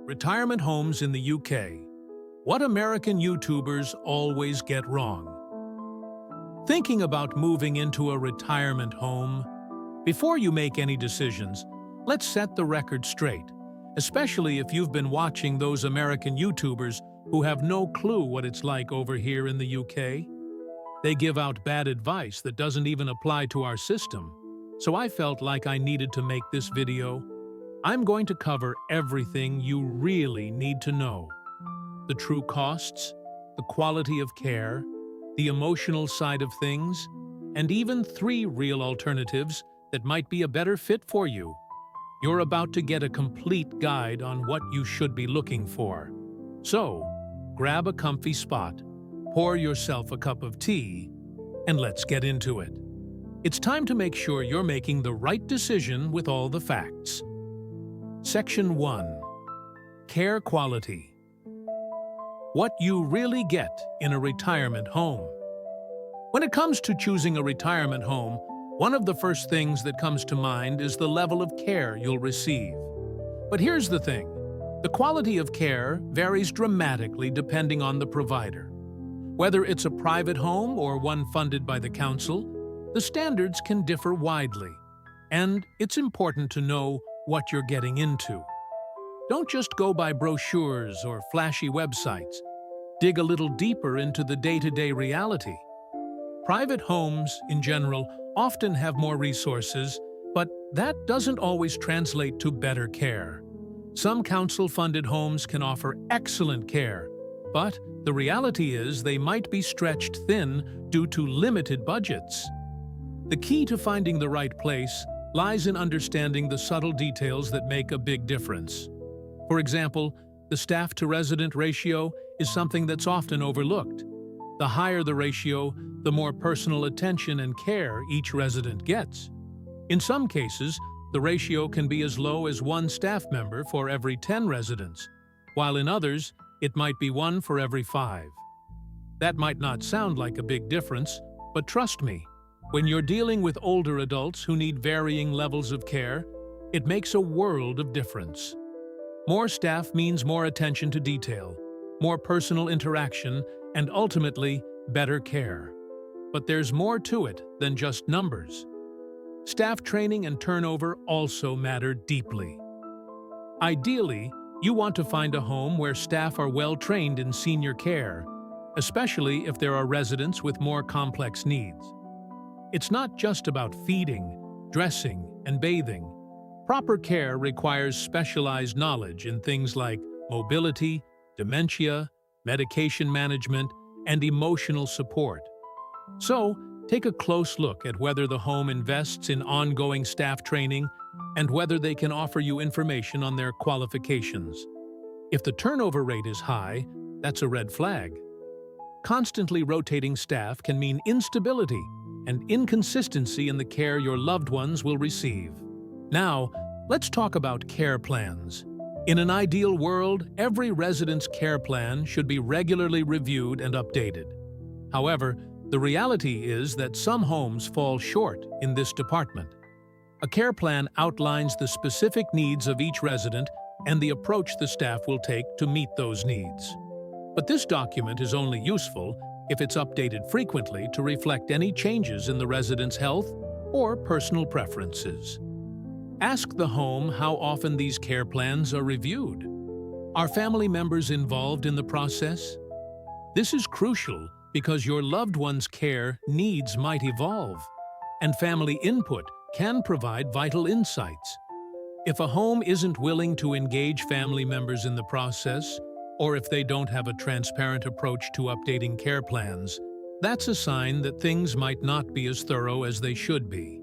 Retirement homes in the UK. What American YouTubers always get wrong. Thinking about moving into a retirement home? Before you make any decisions, let's set the record straight, especially if you've been watching those American YouTubers who have no clue what it's like over here in the UK. They give out bad advice that doesn't even apply to our system, so I felt like I needed to make this video. I'm going to cover everything you really need to know. The true costs, the quality of care, the emotional side of things, and even 3 real alternatives that might be a better fit for you. You're about to get a complete guide on what you should be looking for. So, grab a comfy spot, pour yourself a cup of tea, and let's get into it. It's time to make sure you're making the right decision with all the facts. Section 1. Care quality. What you really get in a retirement home. When it comes to choosing a retirement home, one of the first things that comes to mind is the level of care you'll receive. But here's the thing. The quality of care varies dramatically depending on the provider. Whether it's a private home or one funded by the council, the standards can differ widely, and it's important to know what you're getting into. Don't just go by brochures or flashy websites. Dig a little deeper into the day-to-day reality. Private homes, in general, often have more resources, but that doesn't always translate to better care. Some council-funded homes can offer excellent care, but the reality is they might be stretched thin due to limited budgets. The key to finding the right place lies in understanding the subtle details that make a big difference. For example, the staff-to-resident ratio is something that's often overlooked. The higher the ratio, the more personal attention and care each resident gets. In some cases, the ratio can be as low as 1 staff member for every 10 residents, while in others, it might be 1 for every 5. That might not sound like a big difference, but trust me, when you're dealing with older adults who need varying levels of care, it makes a world of difference. More staff means more attention to detail, more personal interaction, and ultimately, better care. But there's more to it than just numbers. Staff training and turnover also matter deeply. Ideally, you want to find a home where staff are well trained in senior care, especially if there are residents with more complex needs. It's not just about feeding, dressing, and bathing. Proper care requires specialized knowledge in things like mobility, dementia, medication management, and emotional support. So, take a close look at whether the home invests in ongoing staff training and whether they can offer you information on their qualifications. If the turnover rate is high, that's a red flag. Constantly rotating staff can mean instability and inconsistency in the care your loved ones will receive. Now, let's talk about care plans. In an ideal world, every resident's care plan should be regularly reviewed and updated. However, the reality is that some homes fall short in this department. A care plan outlines the specific needs of each resident and the approach the staff will take to meet those needs. But this document is only useful if it's updated frequently to reflect any changes in the resident's health or personal preferences. Ask the home how often these care plans are reviewed. Are family members involved in the process? This is crucial because your loved one's care needs might evolve, and family input can provide vital insights. If a home isn't willing to engage family members in the process, or if they don't have a transparent approach to updating care plans, that's a sign that things might not be as thorough as they should be.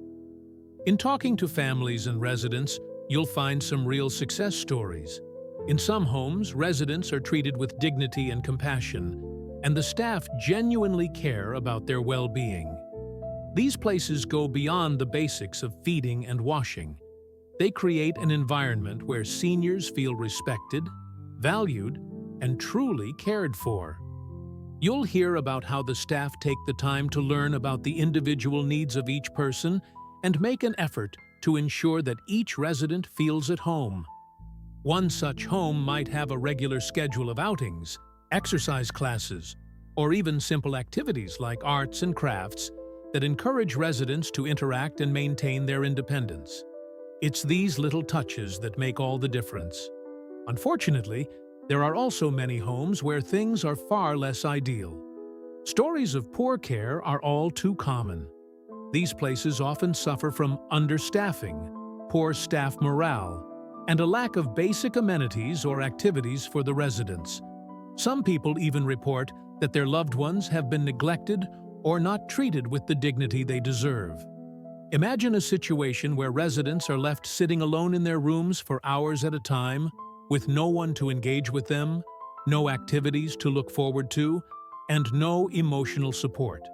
In talking to families and residents, you'll find some real success stories. In some homes, residents are treated with dignity and compassion, and the staff genuinely care about their well-being. These places go beyond the basics of feeding and washing. They create an environment where seniors feel respected, valued, and truly cared for. You'll hear about how the staff take the time to learn about the individual needs of each person and make an effort to ensure that each resident feels at home. One such home might have a regular schedule of outings, exercise classes, or even simple activities like arts and crafts that encourage residents to interact and maintain their independence. It's these little touches that make all the difference. Unfortunately, there are also many homes where things are far less ideal. Stories of poor care are all too common. These places often suffer from understaffing, poor staff morale, and a lack of basic amenities or activities for the residents. Some people even report that their loved ones have been neglected or not treated with the dignity they deserve. Imagine a situation where residents are left sitting alone in their rooms for hours at a time, with no one to engage with them, no activities to look forward to, and no emotional support.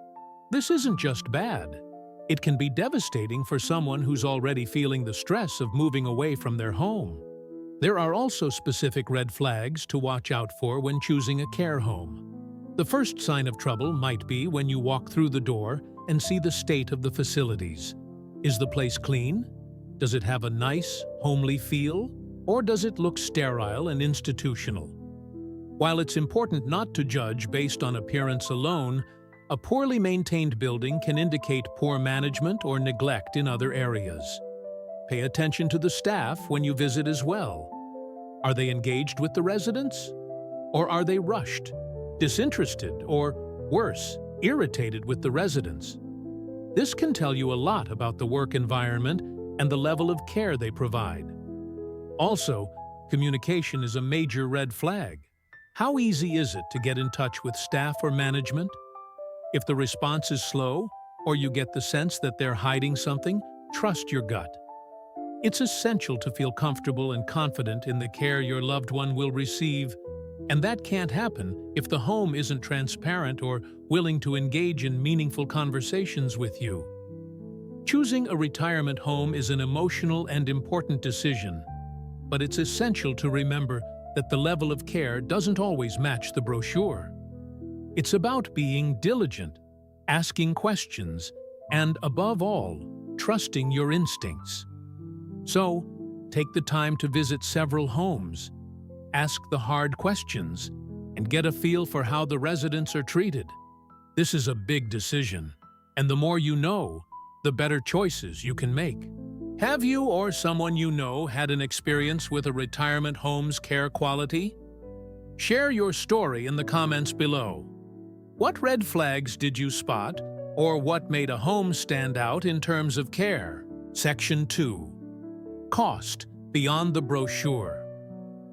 This isn't just bad. It can be devastating for someone who's already feeling the stress of moving away from their home. There are also specific red flags to watch out for when choosing a care home. The first sign of trouble might be when you walk through the door and see the state of the facilities. Is the place clean? Does it have a nice, homely feel? Or does it look sterile and institutional? While it's important not to judge based on appearance alone, a poorly maintained building can indicate poor management or neglect in other areas. Pay attention to the staff when you visit as well. Are they engaged with the residents? Or are they rushed, disinterested, or worse, irritated with the residents? This can tell you a lot about the work environment and the level of care they provide. Also, communication is a major red flag. How easy is it to get in touch with staff or management? If the response is slow, or you get the sense that they're hiding something, trust your gut. It's essential to feel comfortable and confident in the care your loved one will receive, and that can't happen if the home isn't transparent or willing to engage in meaningful conversations with you. Choosing a retirement home is an emotional and important decision, but it's essential to remember that the level of care doesn't always match the brochure. It's about being diligent, asking questions, and above all, trusting your instincts. So, take the time to visit several homes, ask the hard questions, and get a feel for how the residents are treated. This is a big decision, and the more you know, the better choices you can make. Have you or someone you know had an experience with a retirement home's care quality? Share your story in the comments below. What red flags did you spot, or what made a home stand out in terms of care? Section 2. Cost beyond the brochure.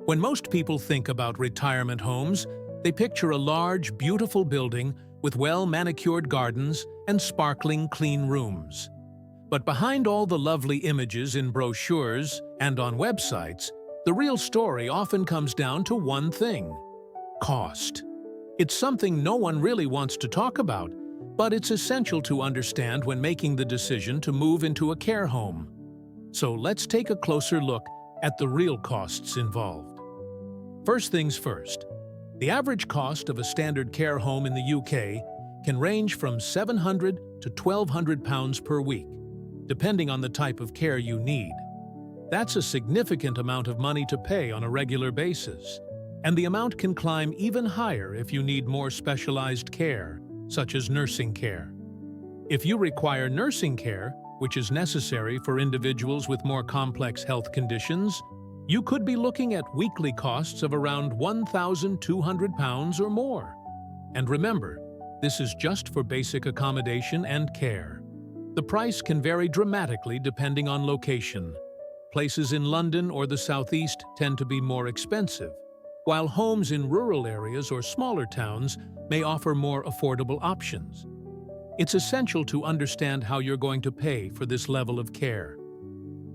When most people think about retirement homes, they picture a large, beautiful building with well-manicured gardens and sparkling clean rooms. But behind all the lovely images in brochures and on websites, the real story often comes down to one thing: cost. It's something no one really wants to talk about, but it's essential to understand when making the decision to move into a care home. So let's take a closer look at the real costs involved. First things first, the average cost of a standard care home in the UK can range from £700 to £1,200 per week, depending on the type of care you need. That's a significant amount of money to pay on a regular basis, and the amount can climb even higher if you need more specialized care, such as nursing care. If you require nursing care, which is necessary for individuals with more complex health conditions, you could be looking at weekly costs of around £1,200 or more. And remember, this is just for basic accommodation and care. The price can vary dramatically depending on location. Places in London or the Southeast tend to be more expensive, while homes in rural areas or smaller towns may offer more affordable options. It's essential to understand how you're going to pay for this level of care.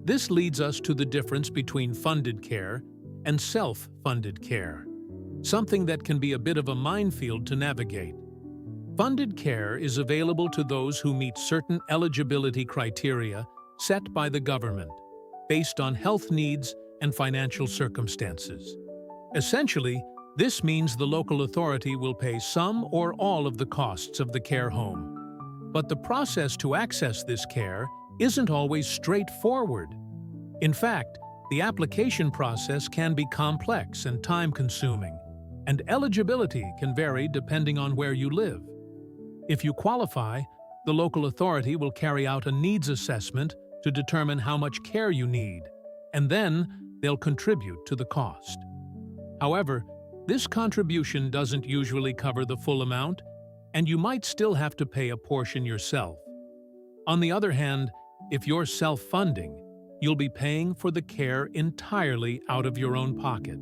This leads us to the difference between funded care and self-funded care, something that can be a bit of a minefield to navigate. Funded care is available to those who meet certain eligibility criteria set by the government, based on health needs and financial circumstances. Essentially, this means the local authority will pay some or all of the costs of the care home. But the process to access this care isn't always straightforward. In fact, The application process can be complex and time-consuming, and eligibility can vary depending on where you live. If you qualify, the local authority will carry out a needs assessment to determine how much care you need, and then they'll contribute to the cost. However, this contribution doesn't usually cover the full amount, and you might still have to pay a portion yourself. On the other hand, if you're self-funding, you'll be paying for the care entirely out of your own pocket.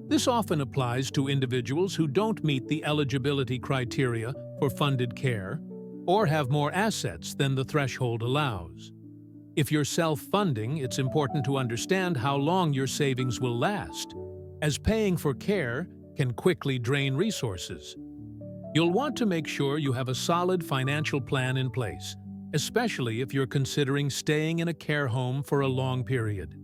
This often applies to individuals who don't meet the eligibility criteria for funded care or have more assets than the threshold allows. If you're self-funding, it's important to understand how long your savings will last, as paying for care can quickly drain resources. You'll want to make sure you have a solid financial plan in place, especially if you're considering staying in a care home for a long period.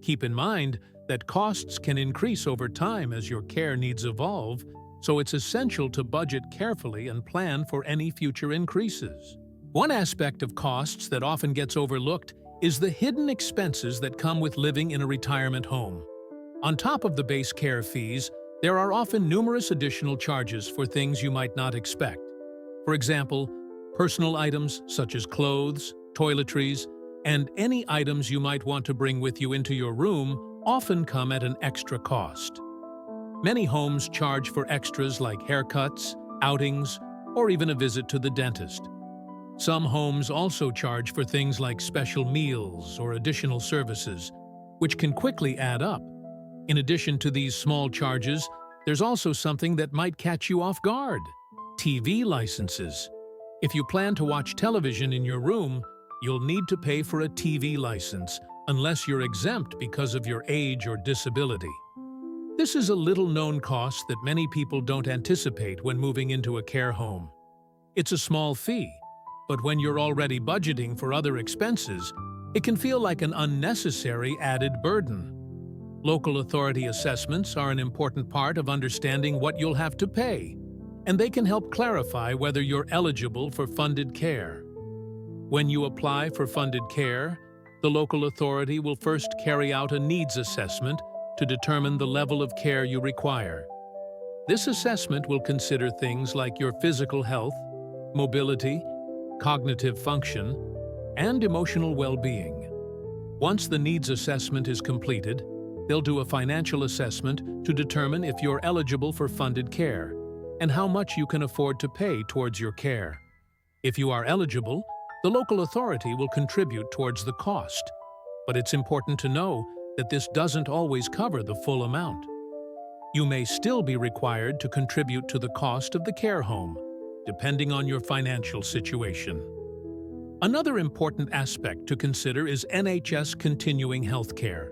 Keep in mind that costs can increase over time as your care needs evolve, so it's essential to budget carefully and plan for any future increases. One aspect of costs that often gets overlooked is the hidden expenses that come with living in a retirement home. On top of the base care fees, there are often numerous additional charges for things you might not expect. For example, personal items such as clothes, toiletries, and any items you might want to bring with you into your room often come at an extra cost. Many homes charge for extras like haircuts, outings, or even a visit to the dentist. Some homes also charge for things like special meals or additional services, which can quickly add up. In addition to these small charges, there's also something that might catch you off guard: TV licenses. If you plan to watch television in your room, you'll need to pay for a TV license, unless you're exempt because of your age or disability. This is a little-known cost that many people don't anticipate when moving into a care home. It's a small fee, but when you're already budgeting for other expenses, it can feel like an unnecessary added burden. Local authority assessments are an important part of understanding what you'll have to pay, and they can help clarify whether you're eligible for funded care. When you apply for funded care, the local authority will first carry out a needs assessment to determine the level of care you require. This assessment will consider things like your physical health, mobility, cognitive function, and emotional well-being. Once the needs assessment is completed, they'll do a financial assessment to determine if you're eligible for funded care and how much you can afford to pay towards your care. If you are eligible, the local authority will contribute towards the cost, but it's important to know that this doesn't always cover the full amount. You may still be required to contribute to the cost of the care home, depending on your financial situation. Another important aspect to consider is NHS continuing health care.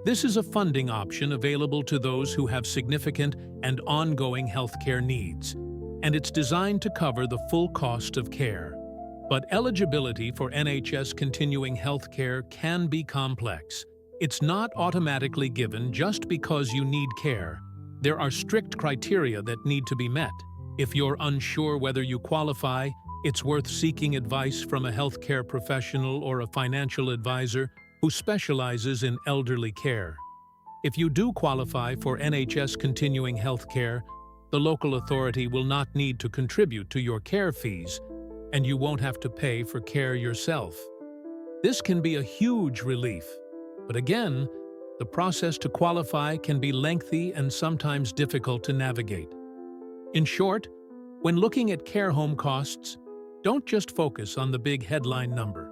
This is a funding option available to those who have significant and ongoing healthcare needs, and it's designed to cover the full cost of care. But eligibility for NHS continuing health care can be complex. It's not automatically given just because you need care. There are strict criteria that need to be met. If you're unsure whether you qualify, it's worth seeking advice from a healthcare professional or a financial advisor who specializes in elderly care. If you do qualify for NHS continuing health care, the local authority will not need to contribute to your care fees, and you won't have to pay for care yourself. This can be a huge relief, but again, the process to qualify can be lengthy and sometimes difficult to navigate. In short, when looking at care home costs, don't just focus on the big headline number.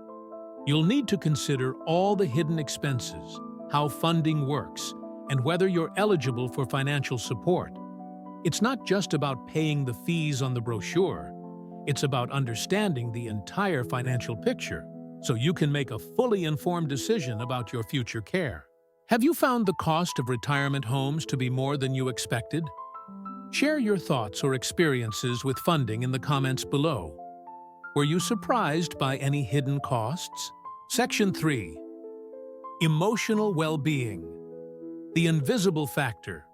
You'll need to consider all the hidden expenses, how funding works, and whether you're eligible for financial support. It's not just about paying the fees on the brochure. It's about understanding the entire financial picture so you can make a fully informed decision about your future care. Have you found the cost of retirement homes to be more than you expected? Share your thoughts or experiences with funding in the comments below. Were you surprised by any hidden costs? Section 3. Emotional well-being. The invisible factor.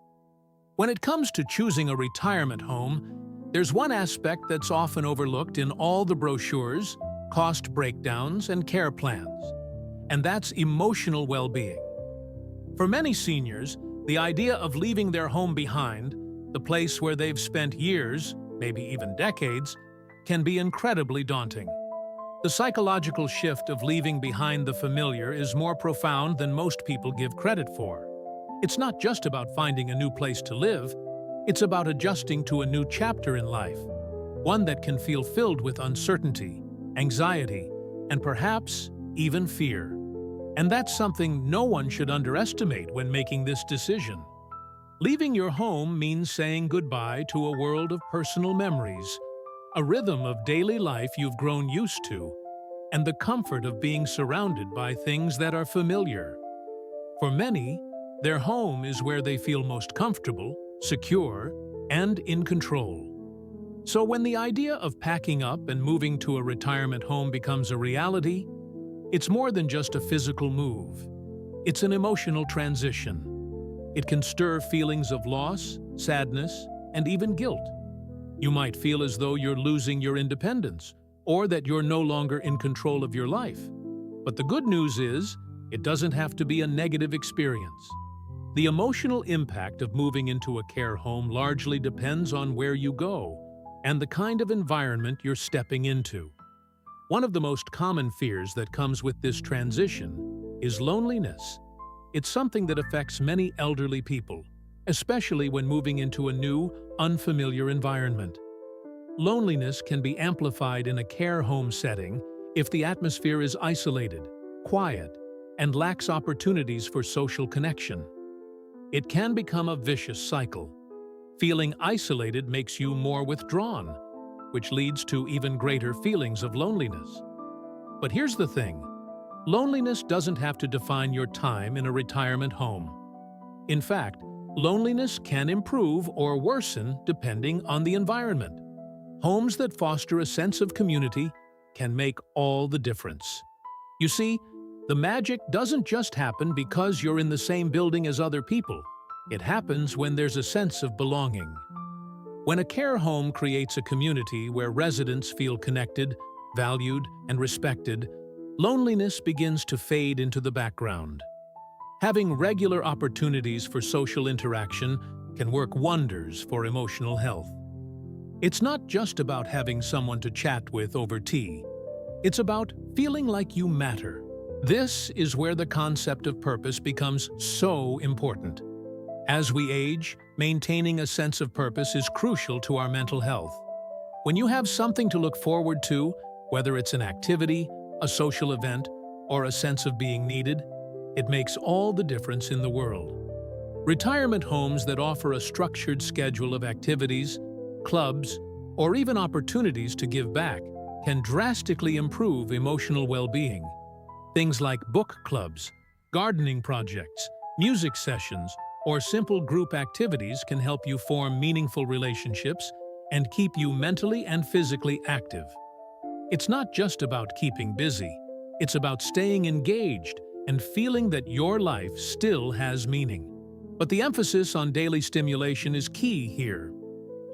When it comes to choosing a retirement home, there's one aspect that's often overlooked in all the brochures, cost breakdowns, and care plans, and that's emotional well-being. For many seniors, the idea of leaving their home behind, the place where they've spent years, maybe even decades, can be incredibly daunting. The psychological shift of leaving behind the familiar is more profound than most people give credit for. It's not just about finding a new place to live, it's about adjusting to a new chapter in life, one that can feel filled with uncertainty, anxiety, and perhaps even fear. And that's something no one should underestimate when making this decision. Leaving your home means saying goodbye to a world of personal memories, a rhythm of daily life you've grown used to, and the comfort of being surrounded by things that are familiar. For many, their home is where they feel most comfortable, secure, and in control. So when the idea of packing up and moving to a retirement home becomes a reality, it's more than just a physical move. It's an emotional transition. It can stir feelings of loss, sadness, and even guilt. You might feel as though you're losing your independence, or that you're no longer in control of your life. But the good news is, it doesn't have to be a negative experience. The emotional impact of moving into a care home largely depends on where you go and the kind of environment you're stepping into. One of the most common fears that comes with this transition is loneliness. It's something that affects many elderly people, especially when moving into a new, unfamiliar environment. Loneliness can be amplified in a care home setting if the atmosphere is isolated, quiet, and lacks opportunities for social connection. It can become a vicious cycle. Feeling isolated makes you more withdrawn, which leads to even greater feelings of loneliness. But here's the thing. Loneliness doesn't have to define your time in a retirement home. In fact, loneliness can improve or worsen depending on the environment. Homes that foster a sense of community can make all the difference. You see, the magic doesn't just happen because you're in the same building as other people. It happens when there's a sense of belonging. When a care home creates a community where residents feel connected, valued, and respected, loneliness begins to fade into the background. Having regular opportunities for social interaction can work wonders for emotional health. It's not just about having someone to chat with over tea. It's about feeling like you matter. This is where the concept of purpose becomes so important. As we age, maintaining a sense of purpose is crucial to our mental health. When you have something to look forward to, whether it's an activity, a social event, or a sense of being needed, it makes all the difference in the world. Retirement homes that offer a structured schedule of activities, clubs, or even opportunities to give back can drastically improve emotional well-being. Things like book clubs, gardening projects, music sessions, or simple group activities can help you form meaningful relationships and keep you mentally and physically active. It's not just about keeping busy. It's about staying engaged and feeling that your life still has meaning. But the emphasis on daily stimulation is key here.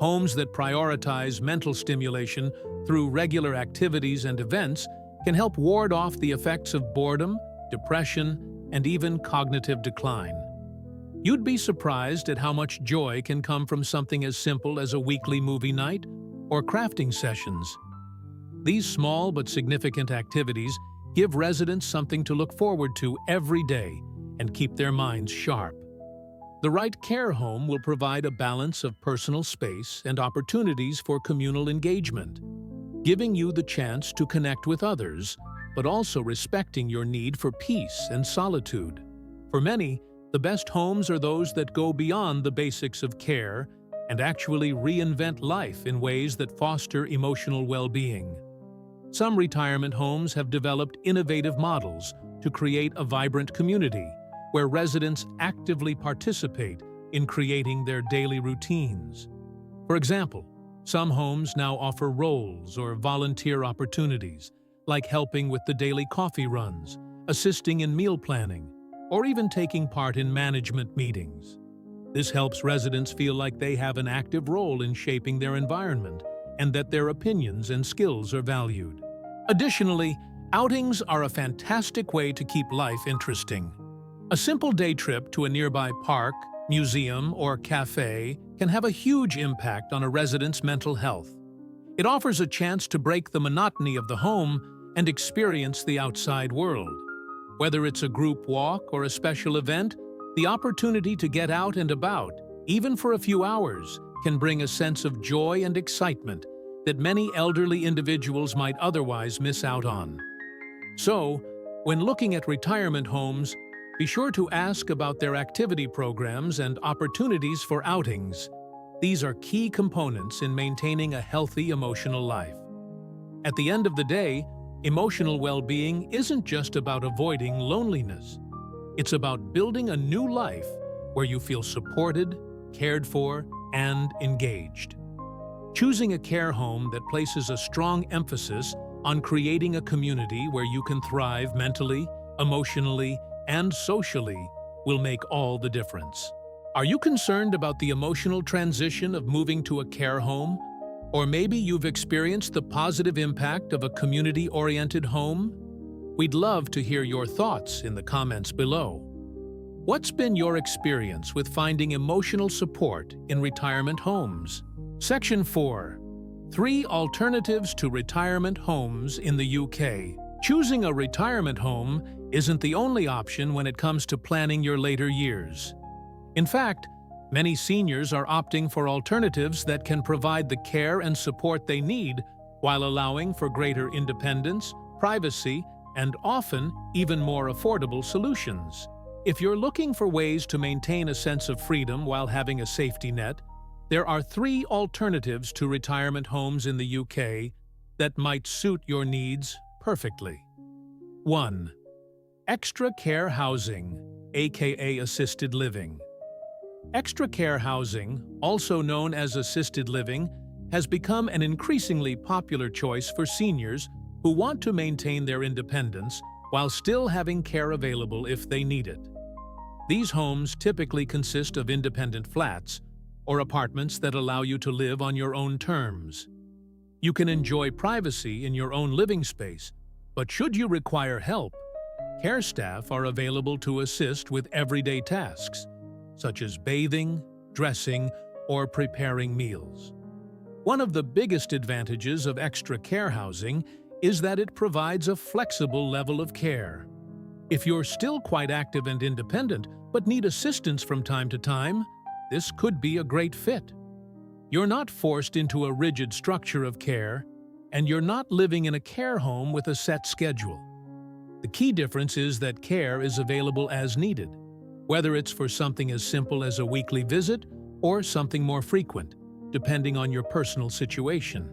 Homes that prioritize mental stimulation through regular activities and events can help ward off the effects of boredom, depression, and even cognitive decline. You'd be surprised at how much joy can come from something as simple as a weekly movie night or crafting sessions. These small but significant activities give residents something to look forward to every day and keep their minds sharp. The right care home will provide a balance of personal space and opportunities for communal engagement, giving you the chance to connect with others, but also respecting your need for peace and solitude. For many, the best homes are those that go beyond the basics of care and actually reinvent life in ways that foster emotional well-being. Some retirement homes have developed innovative models to create a vibrant community where residents actively participate in creating their daily routines. For example, some homes now offer roles or volunteer opportunities, like helping with the daily coffee runs, assisting in meal planning, or even taking part in management meetings. This helps residents feel like they have an active role in shaping their environment and that their opinions and skills are valued. Additionally, outings are a fantastic way to keep life interesting. A simple day trip to a nearby park, museum, or cafe can have a huge impact on a resident's mental health. It offers a chance to break the monotony of the home and experience the outside world. Whether it's a group walk or a special event, the opportunity to get out and about, even for a few hours, can bring a sense of joy and excitement that many elderly individuals might otherwise miss out on. So, when looking at retirement homes, be sure to ask about their activity programs and opportunities for outings. These are key components in maintaining a healthy emotional life. At the end of the day, emotional well-being isn't just about avoiding loneliness. It's about building a new life where you feel supported, cared for, and engaged. Choosing a care home that places a strong emphasis on creating a community where you can thrive mentally, emotionally, and socially will make all the difference. Are you concerned about the emotional transition of moving to a care home? Or maybe you've experienced the positive impact of a community-oriented home? We'd love to hear your thoughts in the comments below. What's been your experience with finding emotional support in retirement homes? Section 4. 3 alternatives to retirement homes in the UK. Choosing a retirement home isn't the only option when it comes to planning your later years. In fact, many seniors are opting for alternatives that can provide the care and support they need while allowing for greater independence, privacy, and often even more affordable solutions. If you're looking for ways to maintain a sense of freedom while having a safety net, there are 3 alternatives to retirement homes in the UK that might suit your needs perfectly. 1. Extra care housing, aka assisted living. Extra care housing, also known as assisted living, has become an increasingly popular choice for seniors who want to maintain their independence while still having care available if they need it. These homes typically consist of independent flats or apartments that allow you to live on your own terms. You can enjoy privacy in your own living space, but should you require help, care staff are available to assist with everyday tasks, such as bathing, dressing, or preparing meals. One of the biggest advantages of extra care housing is that it provides a flexible level of care. If you're still quite active and independent, but need assistance from time to time, this could be a great fit. You're not forced into a rigid structure of care, and you're not living in a care home with a set schedule. The key difference is that care is available as needed, whether it's for something as simple as a weekly visit or something more frequent, depending on your personal situation.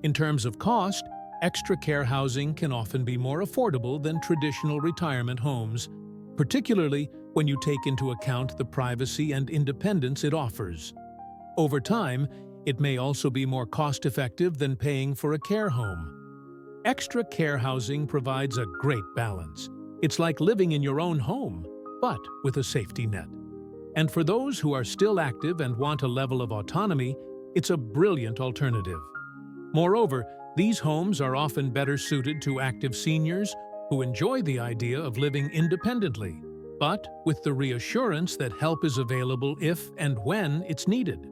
In terms of cost, extra care housing can often be more affordable than traditional retirement homes, particularly when you take into account the privacy and independence it offers. Over time, it may also be more cost-effective than paying for a care home. Extra care housing provides a great balance. It's like living in your own home, but with a safety net. And for those who are still active and want a level of autonomy, it's a brilliant alternative. Moreover, these homes are often better suited to active seniors who enjoy the idea of living independently, but with the reassurance that help is available if and when it's needed.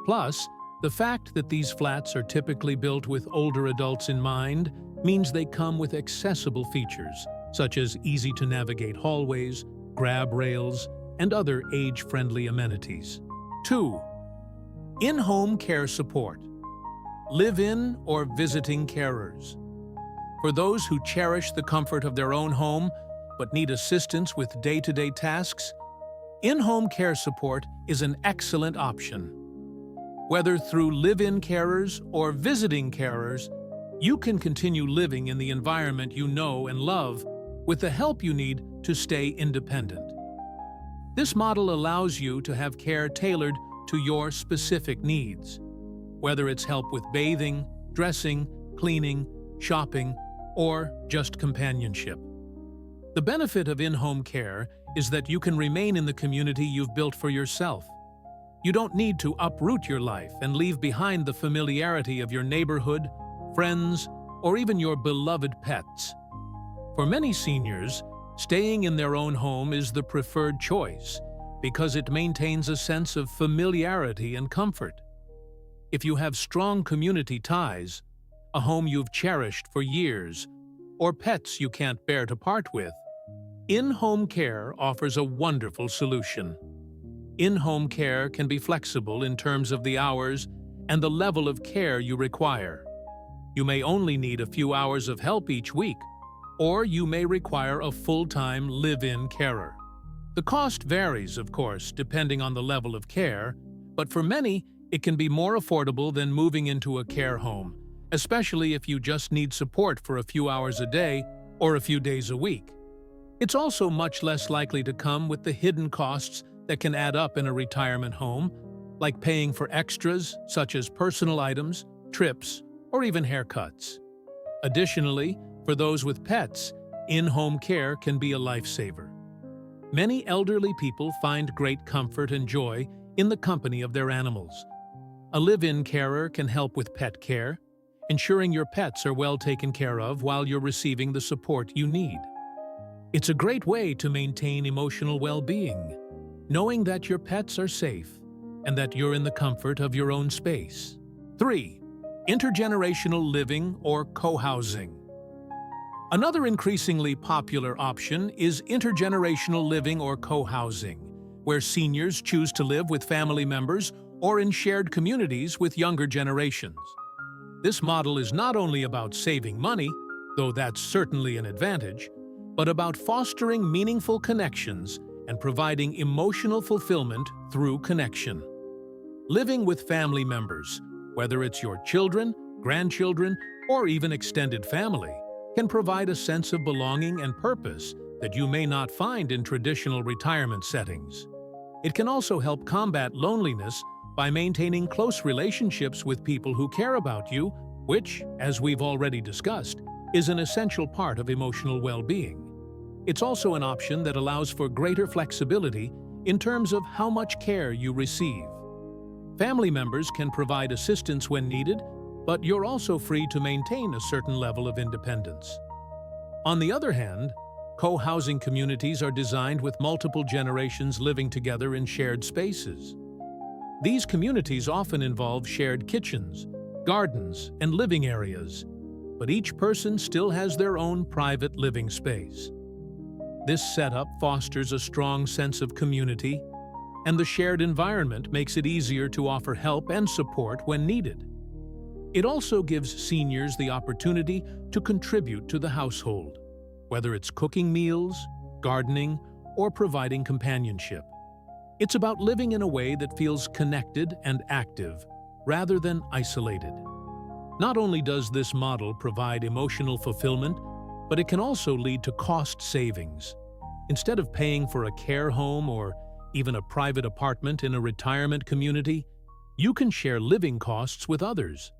Plus, the fact that these flats are typically built with older adults in mind means they come with accessible features, such as easy-to-navigate hallways, grab rails, and other age-friendly amenities. 2. In-home care support. Live-in or visiting carers. For those who cherish the comfort of their own home but need assistance with day-to-day tasks, in-home care support is an excellent option. Whether through live-in carers or visiting carers, you can continue living in the environment you know and love with the help you need to stay independent. This model allows you to have care tailored to your specific needs, whether it's help with bathing, dressing, cleaning, shopping, or just companionship. The benefit of in-home care is that you can remain in the community you've built for yourself. You don't need to uproot your life and leave behind the familiarity of your neighborhood, friends, or even your beloved pets. For many seniors, Staying in their own home is the preferred choice because it maintains a sense of familiarity and comfort. If you have strong community ties, a home you've cherished for years, or pets you can't bear to part with, in-home care offers a wonderful solution. In-home care can be flexible in terms of the hours and the level of care you require. You may only need a few hours of help each week, or you may require a full-time live-in carer. The cost varies, of course, depending on the level of care, but for many, it can be more affordable than moving into a care home, especially if you just need support for a few hours a day or a few days a week. It's also much less likely to come with the hidden costs that can add up in a retirement home, like paying for extras such as personal items, trips, or even haircuts. Additionally, for those with pets, in-home care can be a lifesaver. Many elderly people find great comfort and joy in the company of their animals. A live-in carer can help with pet care, ensuring your pets are well taken care of while you're receiving the support you need. It's a great way to maintain emotional well-being, knowing that your pets are safe and that you're in the comfort of your own space. 3. Intergenerational living or co-housing. Another increasingly popular option is intergenerational living or co-housing, where seniors choose to live with family members or in shared communities with younger generations. This model is not only about saving money, though that's certainly an advantage, but about fostering meaningful connections and providing emotional fulfillment through connection. Living with family members, whether it's your children, grandchildren, or even extended family, can provide a sense of belonging and purpose that you may not find in traditional retirement settings. It can also help combat loneliness by maintaining close relationships with people who care about you, which, as we've already discussed, is an essential part of emotional well-being. It's also an option that allows for greater flexibility in terms of how much care you receive. Family members can provide assistance when needed, but you're also free to maintain a certain level of independence. On the other hand, co-housing communities are designed with multiple generations living together in shared spaces. These communities often involve shared kitchens, gardens, and living areas, but each person still has their own private living space. This setup fosters a strong sense of community, and the shared environment makes it easier to offer help and support when needed. It also gives seniors the opportunity to contribute to the household, whether it's cooking meals, gardening, or providing companionship. It's about living in a way that feels connected and active, rather than isolated. Not only does this model provide emotional fulfillment, but it can also lead to cost savings. Instead of paying for a care home or even a private apartment in a retirement community, you can share living costs with others.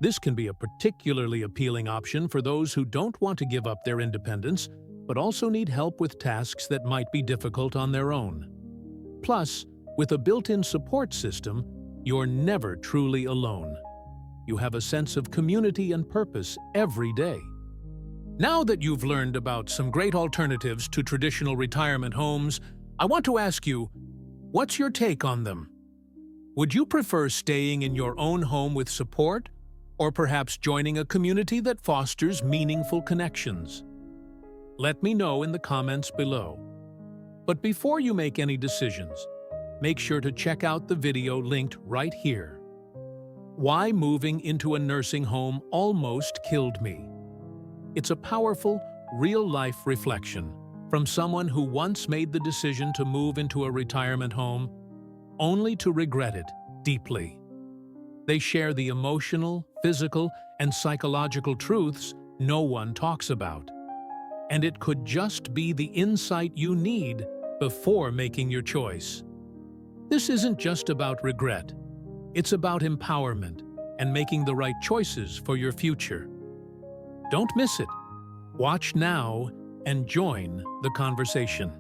This can be a particularly appealing option for those who don't want to give up their independence, but also need help with tasks that might be difficult on their own. Plus, with a built-in support system, you're never truly alone. You have a sense of community and purpose every day. Now that you've learned about some great alternatives to traditional retirement homes, I want to ask you, what's your take on them? Would you prefer staying in your own home with support, or perhaps joining a community that fosters meaningful connections? Let me know in the comments below. But before you make any decisions, make sure to check out the video linked right here. Why moving into a nursing home almost killed me. It's a powerful, real-life reflection from someone who once made the decision to move into a retirement home, only to regret it deeply. They share the emotional, physical, and psychological truths no one talks about. And it could just be the insight you need before making your choice. This isn't just about regret. It's about empowerment and making the right choices for your future. Don't miss it. Watch now and join the conversation.